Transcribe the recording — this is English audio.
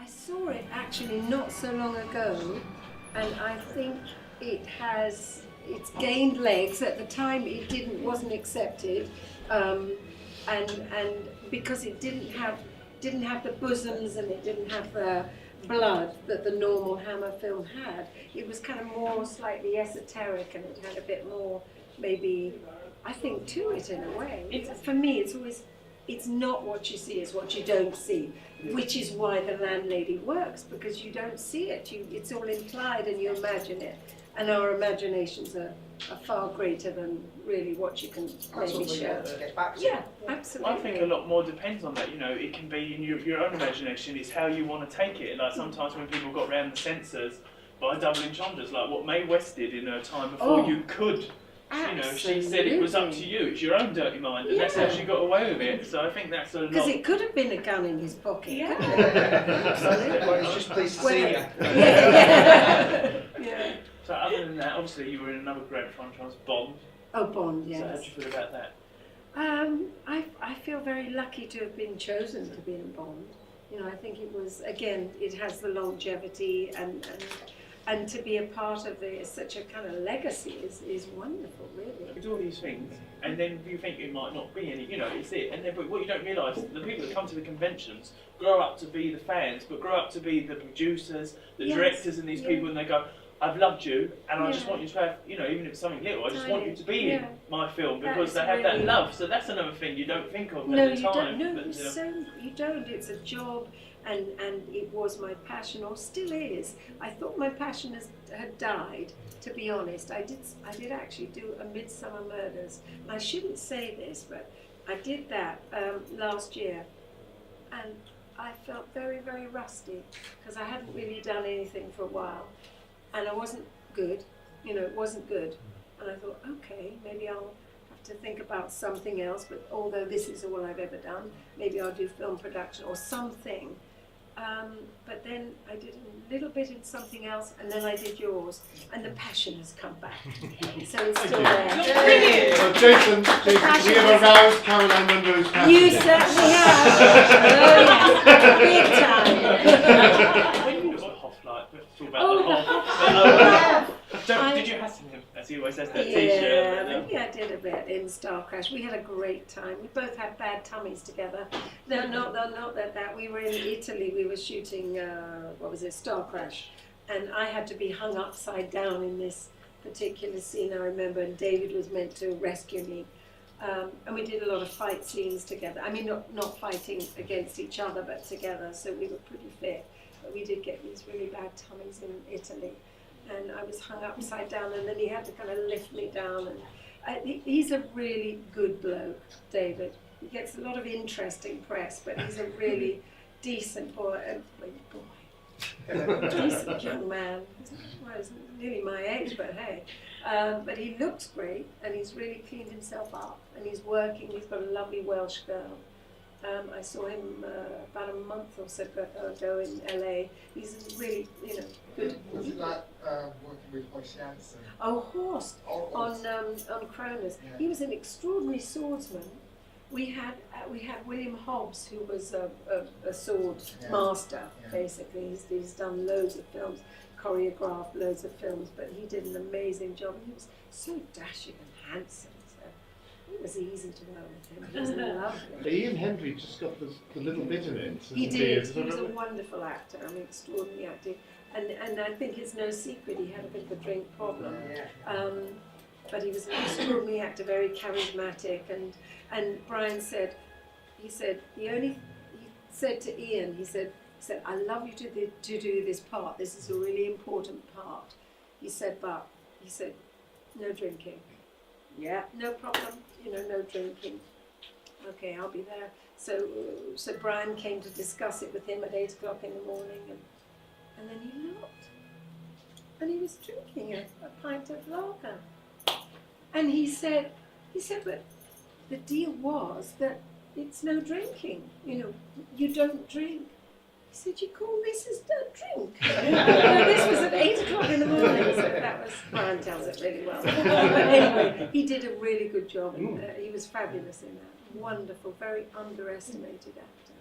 saw it actually not so long ago, and I think it's gained legs. At the time, wasn't accepted, and because it didn't have the bosoms and it didn't have the blood that the normal Hammer film had. It was kind of more slightly esoteric, and it had a bit more, maybe, I think, to it in a way. For me, it's not what you see, it's what you don't see, which is why The Landlady works, because you don't see it. It's all implied and you imagine it. And our imaginations are far greater than really what you can maybe show. Yeah, absolutely. I think a lot more depends on that. It can be in your own imagination. It's how you want to take it. Like sometimes when people got around the censors by double entendres, like what Mae West did in her time before you could. She said it was up to you. It's your own dirty mind, and that's how she got away with it. So I think that's a lot. Because it could have been a gun in his pocket. Yeah. Well, it's just pleased to see you. Yeah. So other than that, obviously you were in another great franchise, Bond. Oh, Bond, yes. So how do you feel about that? I feel very lucky to have been chosen to be in Bond. I think it was, again, it has the longevity and to be a part of such a kind of legacy is wonderful, really. You do all these things, and then you think it might not be any, it's it. And then, but what you don't realise, the people that come to the conventions grow up to be the fans, but grow up to be the producers, the directors, and these people, and they go, I've loved you, and I just want you to have, even if it's something little, I just want you to be in my film, because they have that love. So that's another thing you don't think of at the time. You don't. It's a job. And it was my passion, or still is. I thought my passion had died, to be honest. I did actually do A Midsummer Murders. And I shouldn't say this, but I did that last year. And I felt very, very rusty, because I hadn't really done anything for a while. And I wasn't good, it wasn't good. And I thought, okay, maybe I'll have to think about something else, but although this is all I've ever done, maybe I'll do film production or something. But then I did a little bit in something else, and then I did yours, and the passion has come back. So it's still there. Well, Jason, we have aroused Caroline Munro's passion. You certainly have. Oh, yes. Big time. When you got Hoff, talk about the Hoff. Did you hassle him, as he always says, that t-shirt? Maybe I did a bit in Star Crash. We had a great time. We both had bad tummies together. No, not that. We were in Italy. We were shooting, Star Crash. And I had to be hung upside down in this particular scene, I remember, and David was meant to rescue me. And we did a lot of fight scenes together. I mean, not fighting against each other, but together. So we were pretty fit. But we did get these really bad tummies in Italy. And I was hung upside down, and then he had to kind of lift me down. And he's a really good bloke, David. He gets a lot of interesting press, but he's a really decent boy. Decent young man. Well, he's nearly my age, but hey. But he looks great, and he's really cleaned himself up, and he's working. He's got a lovely Welsh girl. I saw him about a month or so ago in LA. He's really, good. Was it like working with Horst Janssen? Oh, Horst on Kronos. Yeah. He was an extraordinary swordsman. We had William Hobbs, who was a sword master, basically. He's done loads of films, choreographed loads of films, but he did an amazing job. He was so dashing and handsome. It was easy to work with him. He was lovely. Ian Hendry just got the little bit in it. He did. He was a wonderful actor. I mean, extraordinary acting. And I think it's no secret he had a bit of a drink problem. But he was an extraordinary actor, very charismatic. And Brian said to Ian, he said, I love you to do this part. This is a really important part. He said, no drinking. Yeah, no problem. No drinking. Okay, I'll be there. So Brian came to discuss it with him at 8 o'clock in the morning, and then he looked, and he was drinking a pint of lager. And he said, but the deal was that it's no drinking. You don't drink. He said, you call this as don't drink? This was at 8 o'clock in the morning, so that was, Brian tells it really well. But anyway, he did a really good job, and he was fabulous in that. Wonderful, very underestimated actor.